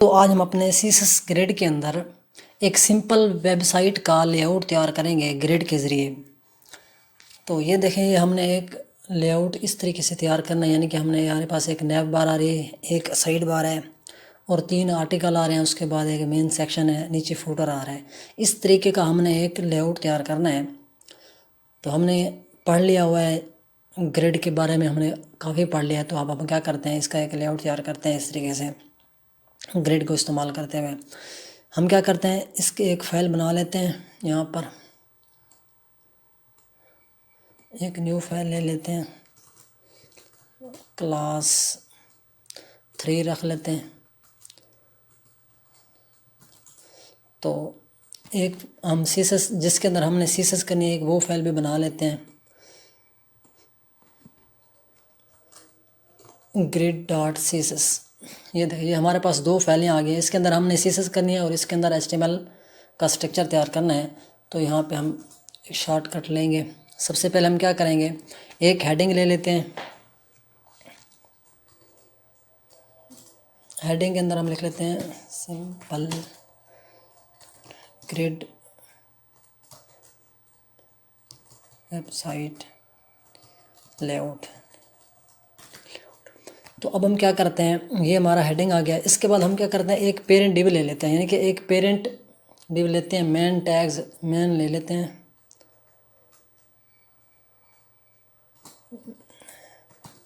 तो आज हम अपने सीएसएस ग्रिड के अंदर एक सिंपल वेबसाइट का लेआउट तैयार करेंगे ग्रिड के ज़रिए। तो ये देखें, ये हमने एक लेआउट इस तरीके से तैयार करना है, यानी कि हमने हमारे पास एक नैब बार आ रही है, एक साइड बार है और 3 आर्टिकल आ रहे हैं। उसके बाद एक मेन सेक्शन है, नीचे फुटर आ रहा है। इस तरीके का हमने एक लेआउट तैयार करना है। तो हमने पढ़ लिया हुआ है ग्रिड के बारे में, हमने काफ़ी पढ़ लिया है। तो अब हम क्या करते हैं, इसका एक लेआउट तैयार करते हैं। इस तरीके से ग्रिड को इस्तेमाल करते हुए हम क्या करते हैं, इसकी एक फ़ाइल बना लेते हैं। यहाँ पर एक न्यू फाइल ले लेते हैं, क्लास 3 रख लेते हैं। तो एक हम सीएसएस जिसके अंदर हमने सीएसएस करनी है, एक वो फाइल भी बना लेते हैं, grid.css। ये देखिए हमारे पास 2 फाइलें आ गई हैं। इसके अंदर हमने सीएसएस करनी है और इसके अंदर HTML का स्ट्रक्चर तैयार करना है। तो यहाँ पे हम शॉर्टकट लेंगे। सबसे पहले हम क्या करेंगे, एक हेडिंग ले लेते हैं। हेडिंग के अंदर हम लिख लेते हैं सिंपल ग्रिड वेबसाइट लेआउट। तो अब हम क्या करते हैं, ये हमारा हेडिंग आ गया। इसके बाद हम क्या करते हैं, एक पेरेंट डिव ले लेते हैं, यानी कि एक पेरेंट डिव लेते हैं। मेन टैग्स मेन ले लेते हैं,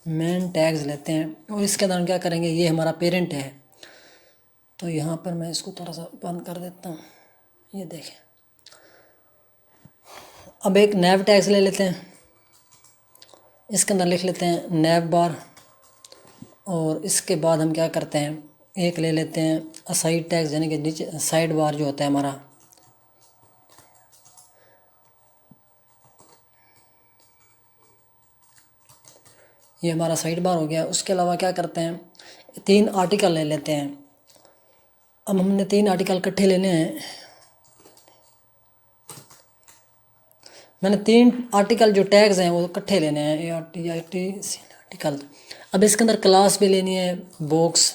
मेन टैग्स लेते हैं। और इसके अंदर हम क्या करेंगे, ये हमारा पेरेंट है। तो यहाँ पर मैं इसको थोड़ा सा बंद कर देता हूँ। ये देखें, अब एक नैव टैग्स ले लेते हैं। इसके अंदर लिख लेते हैं नैव बार। और इसके बाद हम क्या करते हैं, एक ले लेते हैं असाइड टैग्स, यानी कि नीचे साइड बार जो होता है हमारा। ये हमारा साइड बार हो गया। उसके अलावा क्या करते हैं, 3 आर्टिकल ले लेते हैं। अब हमने 3 आर्टिकल इकट्ठे लेने हैं। मैंने 3 आर्टिकल जो टैग्स हैं वो इकट्ठे लेने हैं, आर्टिकल। अब इसके अंदर क्लास भी लेनी है, बॉक्स।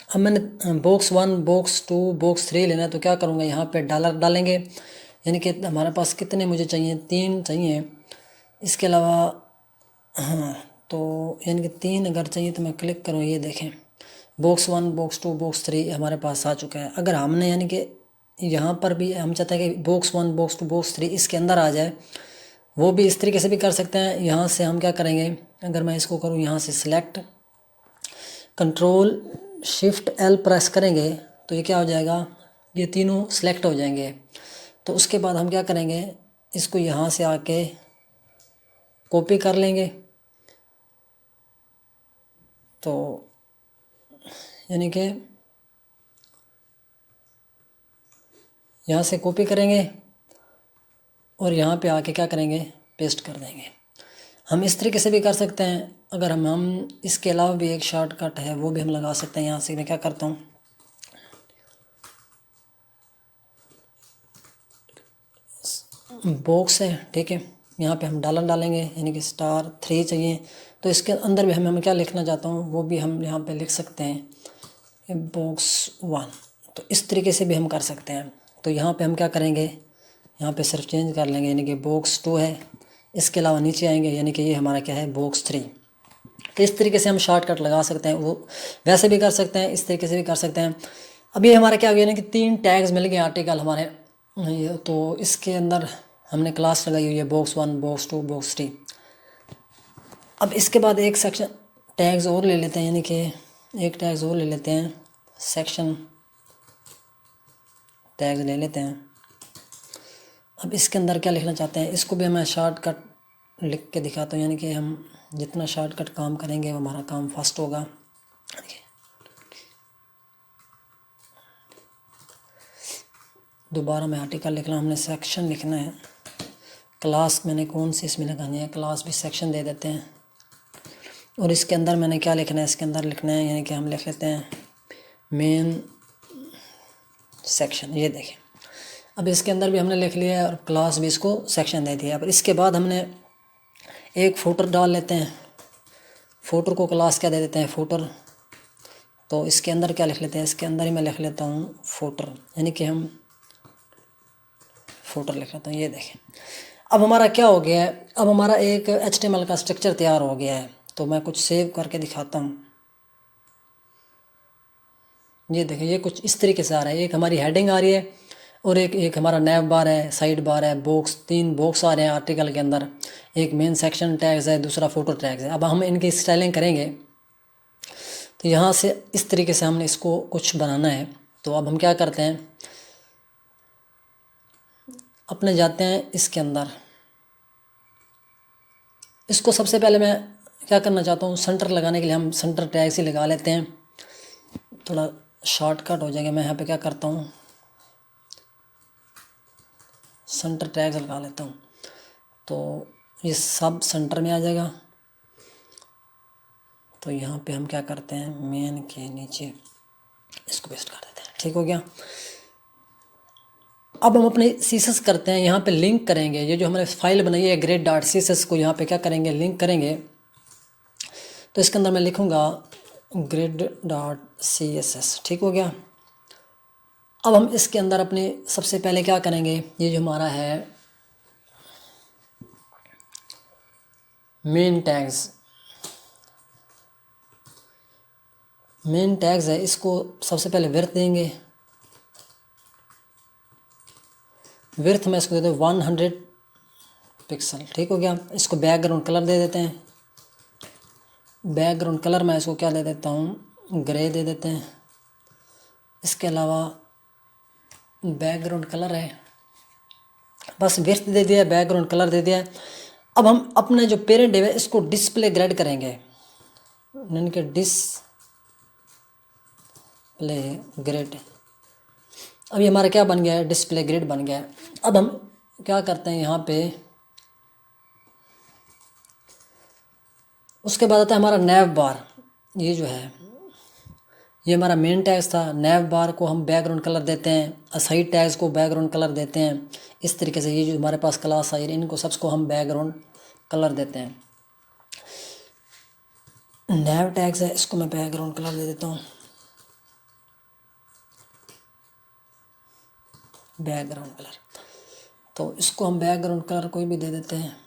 अब मैंने बॉक्स 1, बॉक्स 2, बॉक्स 3 लेना है। तो क्या करूँगा, यहाँ पे डॉलर डालेंगे, यानी कि हमारे पास कितने मुझे चाहिए, 3 चाहिए। इसके अलावा हाँ, तो यानी कि 3 अगर चाहिए तो मैं क्लिक करूँ। ये देखें, बॉक्स 1, बॉक्स 2, बॉक्स 3 हमारे पास आ चुका है। अगर हमने यानी कि यहाँ पर भी हम चाहते हैं कि बॉक्स 1, बॉक्स 2, बॉक्स 3 इसके अंदर आ जाए, वो भी इस तरीके से भी कर सकते हैं। यहाँ से हम क्या करेंगे, अगर मैं इसको करूँ, यहाँ से सिलेक्ट, Ctrl+Shift+L प्रेस करेंगे तो ये क्या हो जाएगा, ये तीनों सिलेक्ट हो जाएंगे। तो उसके बाद हम क्या करेंगे, इसको यहाँ से आके कॉपी कर लेंगे। तो यानी कि यहाँ से कॉपी करेंगे और यहाँ पे आके क्या करेंगे, पेस्ट कर देंगे। हम इस तरीके से भी कर सकते हैं। अगर हम इसके अलावा भी एक शॉर्टकट है वो भी हम लगा सकते हैं। यहाँ से मैं क्या करता हूँ, बॉक्स है, ठीक है, यहाँ पे हम डॉलर डालेंगे, यानी कि *3 चाहिए। तो इसके अंदर भी मैं क्या लिखना चाहता हूँ वो भी हम यहाँ पे लिख सकते हैं, बॉक्स 1। तो इस तरीके से भी हम कर सकते हैं। तो यहाँ पे हम क्या करेंगे, यहाँ पे सिर्फ चेंज कर लेंगे, यानी कि बॉक्स 2 है। इसके अलावा नीचे आएंगे, यानी कि ये हमारा क्या है, बॉक्स 3। तो इस तरीके से हम शॉर्टकट लगा सकते हैं। वो वैसे भी कर सकते हैं, इस तरीके से भी कर सकते हैं। अब ये हमारा क्या हो गया ना कि 3 टैग्स मिल गए आर्टिकल हमारे। तो इसके अंदर हमने क्लास लगाई हुई है बॉक्स 1, बॉक्स 2, बॉक्स 3। अब इसके बाद एक सेक्शन टैग्स और ले लेते हैं, यानी कि एक टैग्स और ले लेते हैं, सेक्शन टैग्स ले लेते हैं। अब इसके अंदर क्या लिखना चाहते हैं, इसको भी मैं शॉर्टकट लिख के दिखाता हूँ, यानी कि हम जितना शॉर्टकट काम करेंगे वो हमारा काम फास्ट होगा। दोबारा मैं आर्टिकल लिखना, हमने सेक्शन लिखना है। क्लास मैंने कौन सी इसमें लगानी है, क्लास भी सेक्शन दे देते हैं। और इसके अंदर मैंने क्या लिखना है, इसके अंदर लिखना है, यानी कि हम लिख लेते हैं मेन सेक्शन। ये देखें, अब इसके अंदर भी हमने लिख लिया है और क्लास भी इसको सेक्शन दे दिया। अब इसके बाद हमने एक फुटर डाल लेते हैं। फुटर को क्लास क्या दे देते हैं, फुटर तो इसके अंदर क्या लिख लेते हैं, इसके अंदर ही मैं लिख लेता हूँ फुटर, यानी कि हम फुटर लिख लेता हूँ। ये देखें अब हमारा क्या हो गया है, अब हमारा एक HTML का स्ट्रक्चर तैयार हो गया है। तो मैं कुछ सेव करके दिखाता हूँ। ये देखें ये कुछ इस तरीके से आ रहा है। एक हमारी हेडिंग आ रही है और एक हमारा नैव बार है, साइड बार है, बॉक्स, 3 बॉक्स आ रहे हैं आर्टिकल के अंदर, एक मेन सेक्शन टैग्स है, दूसरा फोटो टैग्स है। अब हम इनकी स्टाइलिंग करेंगे। तो यहाँ से इस तरीके से हमने इसको कुछ बनाना है। तो अब हम क्या करते हैं, अपने जाते हैं इसके अंदर। इसको सबसे पहले मैं क्या करना चाहता हूँ, सेंटर लगाने के लिए हम सेंटर टैग से लगा लेते हैं, थोड़ा शॉर्टकट हो जाएगा। मैं यहाँ पे क्या करता हूँ, सेंटर टैग लगा लेता हूँ। तो ये सब सेंटर में आ जाएगा। तो यहाँ पे हम क्या करते हैं, मेन के नीचे इसको पेस्ट कर देते हैं। ठीक हो गया। अब हम अपने सीएसएस करते हैं, यहाँ पे लिंक करेंगे। ये जो हमने फाइल बनाई है grid.css को यहाँ पे क्या करेंगे, लिंक करेंगे। तो इसके अंदर मैं लिखूँगा grid.css। ठीक हो गया। अब हम इसके अंदर अपने सबसे पहले क्या करेंगे, ये जो हमारा है मेन टैग्स है, इसको सबसे पहले विड्थ देंगे। विड्थ में इसको दे दो 100 पिक्सल। ठीक हो गया। इसको बैकग्राउंड कलर दे देते हैं। बैकग्राउंड कलर मैं इसको क्या दे देता हूँ, ग्रे दे देते हैं। इसके अलावा बैकग्राउंड कलर है, बस विड्थ दे दिया, बैकग्राउंड कलर दे दिया। अब हम अपने जो पेरेंट है इसको डिस्प्ले ग्रेड करेंगे, यानी कि डिस्प्ले ग्रेड। अब ये हमारा क्या बन गया है, डिस्प्ले ग्रिड बन गया है। अब हम क्या करते हैं यहाँ पे, उसके बाद आता है हमारा नैव बार। ये जो है ये हमारा मेन टैग्स था। नैव बार को हम बैकग्राउंड कलर देते हैं, साइड टैग्स को बैकग्राउंड कलर देते हैं। इस तरीके से ये जो हमारे पास क्लास आई इनको सबको हम बैकग्राउंड कलर देते हैं। नैव टैग्स है, इसको मैं बैकग्राउंड कलर दे देता हूँ, बैकग्राउंड कलर। तो इसको हम बैकग्राउंड कलर कोई भी दे देते हैं।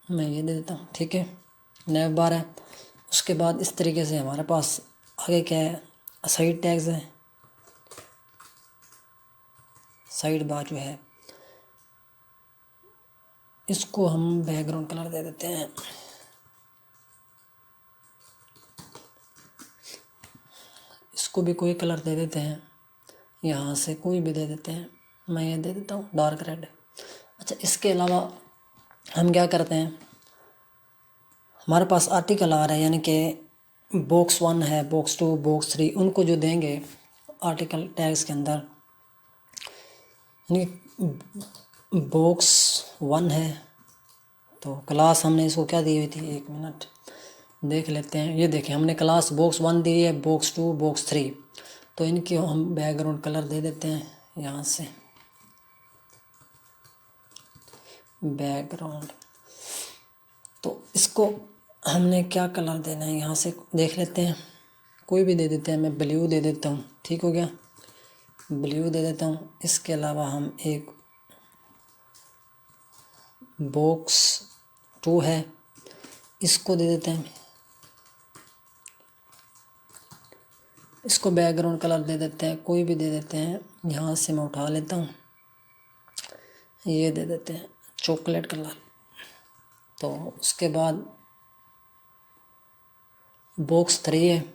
मैं ये दे देता हूँ। ठीक है, नैव बार है। उसके बाद इस तरीके से हमारे पास आगे क्या है, साइड टैग्स है। साइड बार जो है इसको हम बैकग्राउंड कलर दे देते हैं। इसको भी कोई कलर दे देते हैं, यहाँ से कोई भी दे देते हैं। मैं ये दे देता हूँ डार्क रेड। अच्छा, इसके अलावा हम क्या करते हैं, हमारे पास आर्टिकल आ रहा है, यानी कि बॉक्स 1 है, बॉक्स 2, बॉक्स 3, उनको जो देंगे आर्टिकल टैग्स के अंदर, यानी बॉक्स 1 है तो क्लास हमने इसको क्या दी हुई थी, 1 मिनट देख लेते हैं। ये देखें हमने क्लास बॉक्स 1 दी है, बॉक्स 2, बॉक्स 3। तो इनके हम बैकग्राउंड कलर दे देते हैं यहाँ से, बैकग्राउंड। तो इसको हमने क्या कलर देना है यहाँ से देख लेते हैं, कोई भी दे देते हैं। मैं ब्लू दे देता हूँ। ठीक हो गया, ब्लू दे देता हूँ। इसके अलावा हम एक बॉक्स 2 है, इसको दे देते हैं। इसको बैकग्राउंड कलर दे देते हैं, कोई भी दे देते हैं। यहाँ से मैं उठा लेता हूँ, ये दे देते हैं चॉकलेट कलर। तो उसके बाद बॉक्स 3 है,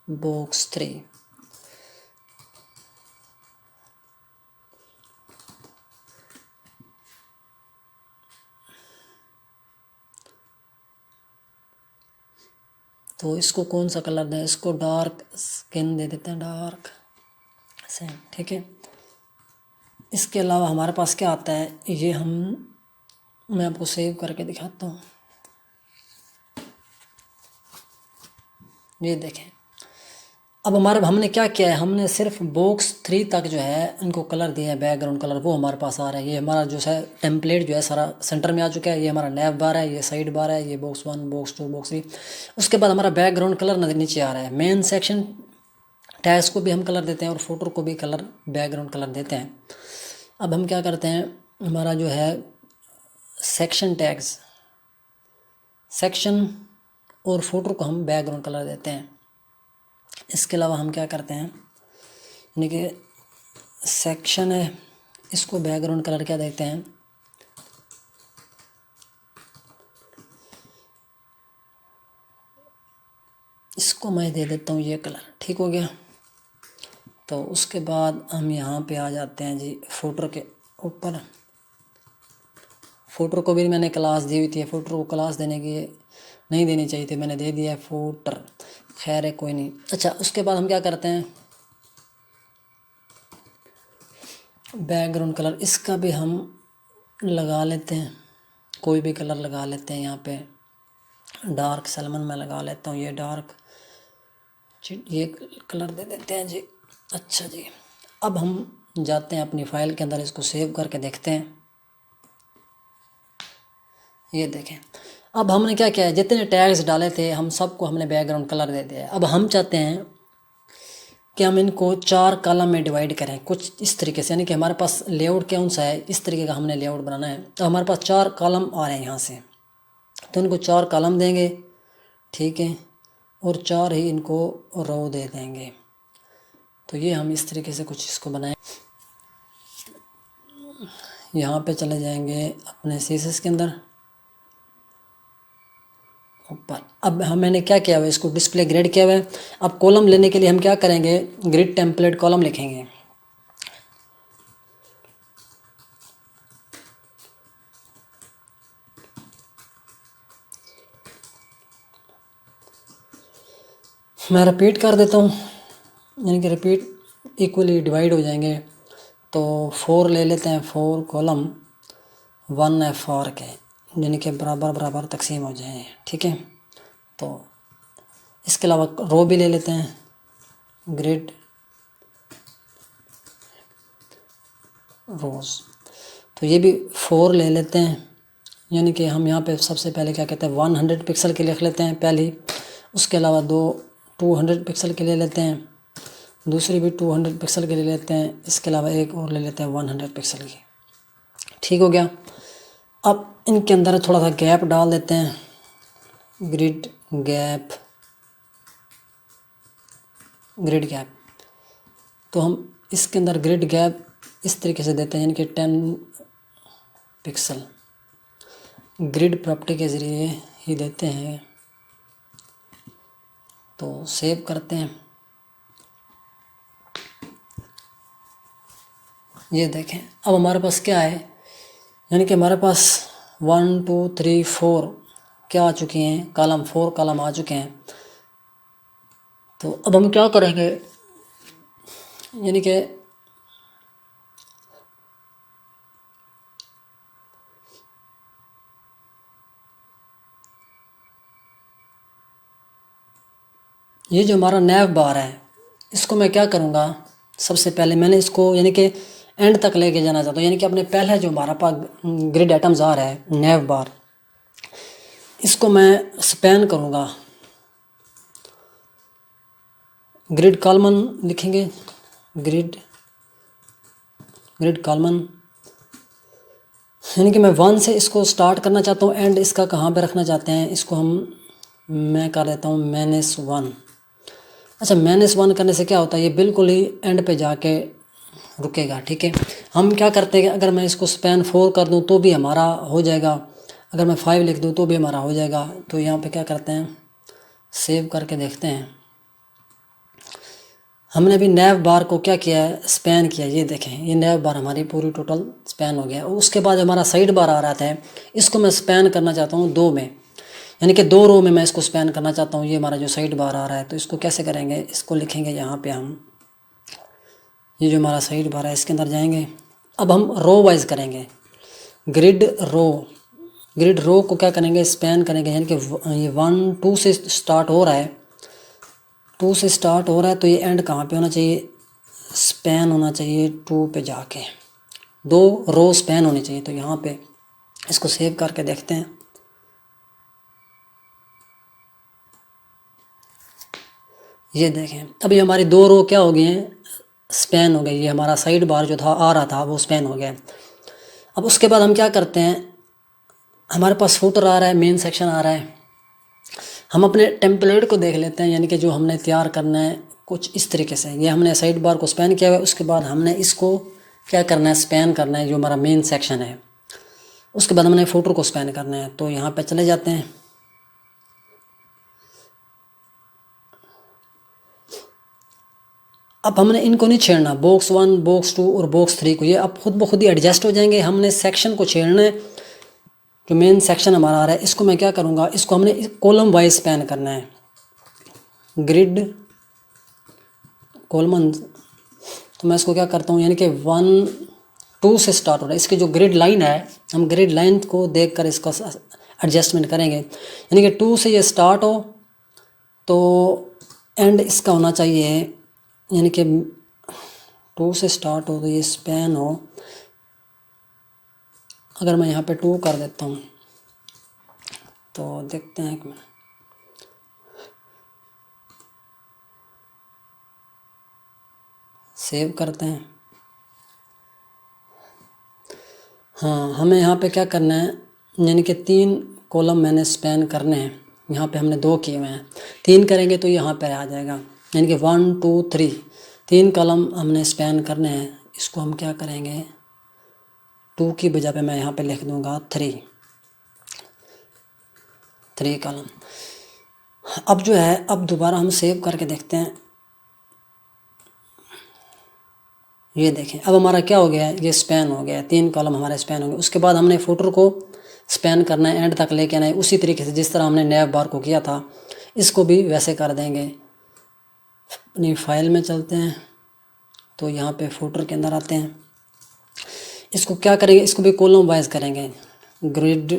बॉक्स 3। तो इसको कौन सा कलर दें, इसको डार्क स्किन दे देते हैं, डार्क सेम। ठीक है, इसके अलावा हमारे पास क्या आता है, ये मैं आपको सेव करके दिखाता हूँ। ये देखें अब हमारे हमने क्या किया है, हमने सिर्फ बॉक्स 3 तक जो है इनको कलर दिए हैं, बैकग्राउंड कलर वो हमारे पास आ रहा है। ये हमारा जो है टेम्पलेट जो है सारा सेंटर में आ चुका है। ये हमारा नैव बार है, ये साइड बार है, ये बॉक्स 1 बॉक्स 2 बॉक्स 3। उसके बाद हमारा बैकग्राउंड कलर नीचे आ रहा है। मेन सेक्शन टैग्स को भी हम कलर देते हैं और फोटो को भी कलर बैकग्राउंड कलर देते हैं। अब हम क्या करते हैं, हमारा जो है सेक्शन टैग्स, सेक्शन और फोटो को हम बैकग्राउंड कलर देते हैं। इसके अलावा हम क्या करते हैं, यानी कि सेक्शन है, इसको बैकग्राउंड कलर क्या देते हैं, इसको मैं दे देता हूँ ये कलर, ठीक हो गया। तो उसके बाद हम यहाँ पे आ जाते हैं जी फोटो के ऊपर। फोटो को भी मैंने क्लास दी हुई थी, फोटो को क्लास देने की नहीं देनी चाहिए थी, मैंने दे दिया है फोटर, खैर है कोई नहीं। अच्छा, उसके बाद हम क्या करते हैं, बैकग्राउंड कलर इसका भी हम लगा लेते हैं, कोई भी कलर लगा लेते हैं। यहाँ पे डार्क सलमन में लगा लेता हूँ, ये डार्क, ये कलर दे देते हैं जी। अच्छा जी, अब हम जाते हैं अपनी फ़ाइल के अंदर, इसको सेव करके देखते हैं। ये देखें, अब हमने क्या किया है, जितने टैग्स डाले थे हम सबको हमने बैकग्राउंड कलर दे दिया है। अब हम चाहते हैं कि हम इनको 4 कॉलम में डिवाइड करें, कुछ इस तरीके से, यानी कि हमारे पास लेआउट कौन सा है, इस तरीके का हमने लेआउट बनाना है। तो हमारे पास 4 कॉलम आ रहे हैं यहाँ से, तो इनको 4 कॉलम देंगे, ठीक है, और 4 ही इनको रो दे देंगे। तो ये हम इस तरीके से कुछ इसको बनाएं। यहाँ पे चले जाएंगे अपने सीएसएस के अंदर ऊपर। अब मैंने क्या किया हुआ है, इसको डिस्प्ले ग्रिड किया हुआ है। अब कॉलम लेने के लिए हम क्या करेंगे, ग्रिड टेम्पलेट कॉलम लिखेंगे। मैं रिपीट कर देता हूँ, यानी कि रिपीट इक्वली डिवाइड हो जाएंगे। तो 4 ले लेते हैं, 4 कॉलम 1 है 4 के, यानी कि बराबर बराबर तकसीम हो जाए, ठीक है। तो इसके अलावा रो भी ले लेते हैं, ग्रिड रोज़, तो ये भी 4 ले लेते हैं। यानी कि हम यहाँ पे सबसे पहले क्या कहते हैं, 100 पिक्सल के लिख लेते हैं पहली, उसके अलावा 200 पिक्सल के ले लेते हैं, दूसरी भी 200 पिक्सल के ले लेते हैं, इसके अलावा एक और ले लेते हैं 100 पिक्सल की, ठीक हो गया। अब इनके अंदर थोड़ा सा गैप डाल देते हैं, ग्रिड गैप, ग्रिड गैप। तो हम इसके अंदर ग्रिड गैप इस तरीके से देते हैं, यानी कि 10 पिक्सल ग्रिड प्रॉपर्टी के ज़रिए ही देते हैं। तो सेव करते हैं, ये देखें अब हमारे पास क्या है, यानी कि हमारे पास 1 2 3 4 क्या आ चुके हैं, कॉलम 4 कॉलम आ चुके हैं। तो अब हम क्या करेंगे, यानी कि ये जो हमारा नैव बार है, इसको मैं क्या करूँगा, सबसे पहले मैंने इसको यानी कि एंड तक लेके जाना चाहता हूँ, यानी कि अपने पहले जो हमारा पास ग्रिड आइटम्स आ रहा है नैव बार, इसको मैं स्पैन करूँगा। ग्रिड कॉलमन लिखेंगे, ग्रिड कॉलमन, यानी कि मैं 1 से इसको स्टार्ट करना चाहता हूँ, एंड इसका कहाँ पे रखना चाहते हैं, इसको मैं कर देता हूँ -1। अच्छा, -1 करने से क्या होता है, ये बिल्कुल ही एंड पे जाके रुकेगा, ठीक है। हम क्या करते हैं कि अगर मैं इसको स्पैन 4 कर दूं तो भी हमारा हो जाएगा, अगर मैं 5 लिख दूं तो भी हमारा हो जाएगा। तो यहाँ पे क्या करते हैं, सेव करके देखते हैं। हमने अभी नैव बार को क्या किया है, स्पैन किया, ये देखें, ये नैव बार हमारी पूरी टोटल स्पैन हो गया। उसके बाद हमारा साइड बार आ रहा था, इसको मैं स्पैन करना चाहता हूँ 2 में, यानी कि 2 रो में मैं इसको स्पैन करना चाहता हूँ। ये हमारा जो साइड बार आ रहा है, तो इसको कैसे करेंगे, इसको लिखेंगे यहाँ पे हम, ये जो हमारा साइड बार है इसके अंदर जाएंगे। अब हम रो वाइज करेंगे, ग्रिड रो को क्या करेंगे, स्पैन करेंगे, यानी कि ये 1 2 से स्टार्ट हो रहा है, 2 से स्टार्ट हो रहा है तो ये एंड कहाँ पे होना चाहिए, स्पैन होना चाहिए 2 पे जाके, 2 रो स्पैन होनी चाहिए। तो यहाँ पे इसको सेव करके देखते हैं। ये देखें अभी हमारी 2 रो क्या हो गई हैं, स्पैन हो गई। ये हमारा साइड बार जो था आ रहा था वो स्पैन हो गया। अब उसके बाद हम क्या करते हैं, हमारे पास फुटर आ रहा है, मेन सेक्शन आ रहा है। हम अपने टेम्पलेट को देख लेते हैं, यानी कि जो हमने तैयार करना है कुछ इस तरीके से। ये हमने साइड बार को स्पैन किया हुआ है, उसके बाद हमने इसको क्या करना है, स्पैन करना है जो हमारा मेन सेक्शन है। उसके बाद हमने फुटर को स्पैन करना है। तो यहाँ पे चले जाते हैं। अब हमने इनको नहीं छेड़ना, बॉक्स 1, बॉक्स 2 और बॉक्स 3 को, ये अब खुद ब खुद ही एडजस्ट हो जाएंगे। हमने सेक्शन को छेड़ना है, जो मेन सेक्शन हमारा आ रहा है। इसको मैं क्या करूँगा, इसको हमने कॉलम वाइज स्पैन करना है, ग्रिड कॉलम। तो मैं इसको क्या करता हूँ, यानी कि 1, 2 से स्टार्ट हो रहा है। इसकी जो ग्रिड लाइन है, हम ग्रिड लाइन को देखकर इसका एडजस्टमेंट करेंगे। यानी कि 2 से ये स्टार्ट हो तो एंड इसका होना चाहिए, यानी कि 2 से स्टार्ट हो तो ये स्पैन हो। अगर मैं यहाँ पे 2 कर देता हूँ तो देखते हैं कि सेव करते हैं। हाँ, हमें यहाँ पे क्या करना है, यानी कि 3 कॉलम मैंने स्पैन करने हैं। यहाँ पे हमने 2 किए हुए हैं, 3 करेंगे तो यहाँ पे आ जाएगा। यानी कि 1, 2, 3 कॉलम हमने स्पैन करने हैं। इसको हम क्या करेंगे, 2 की बजाय पे मैं यहाँ पे लिख दूँगा 3 कॉलम। अब जो है, अब दोबारा हम सेव करके देखते हैं। ये देखें अब हमारा क्या हो गया है, ये स्पैन हो गया है, 3 कॉलम हमारे स्पैन हो गए। उसके बाद हमने फुटर को स्पैन करना है, एंड तक लेके आना है, उसी तरीके से जिस तरह हमने नैव बार को किया था। इसको भी वैसे कर देंगे। अपनी फाइल में चलते हैं, तो यहाँ पे फुटर के अंदर आते हैं। इसको क्या करेंगे, इसको भी कॉलम वाइज करेंगे, ग्रिड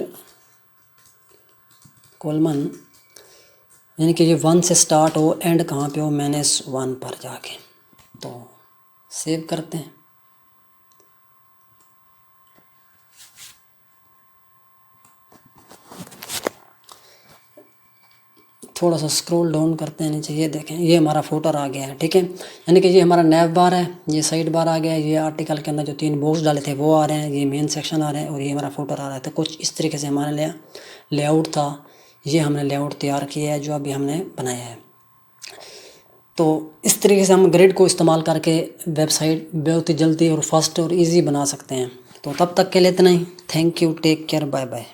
कॉलम, यानी कि ये 1 से स्टार्ट हो, एंड कहाँ पे हो, -1 पर जाके। तो सेव करते हैं। थोड़ा सा स्क्रॉल डाउन करते हैं नीचे, ये देखें ये हमारा फुटर आ गया है। ठीक है, यानी कि ये हमारा नैव बार है, ये साइड बार आ गया है, ये आर्टिकल के अंदर जो 3 बॉक्स डाले थे वो आ रहे हैं, ये मेन सेक्शन आ रहे हैं, और ये हमारा फुटर आ रहा है। तो कुछ इस तरीके से हमारे लेआउट था, ये हमने लेआउट तैयार किया है जो अभी हमने बनाया है। तो इस तरीके से हम ग्रिड को इस्तेमाल करके वेबसाइट बहुत ही जल्दी और फास्ट और ईजी बना सकते हैं। तो तब तक के लिए इतना ही। Thank you, take care, bye bye.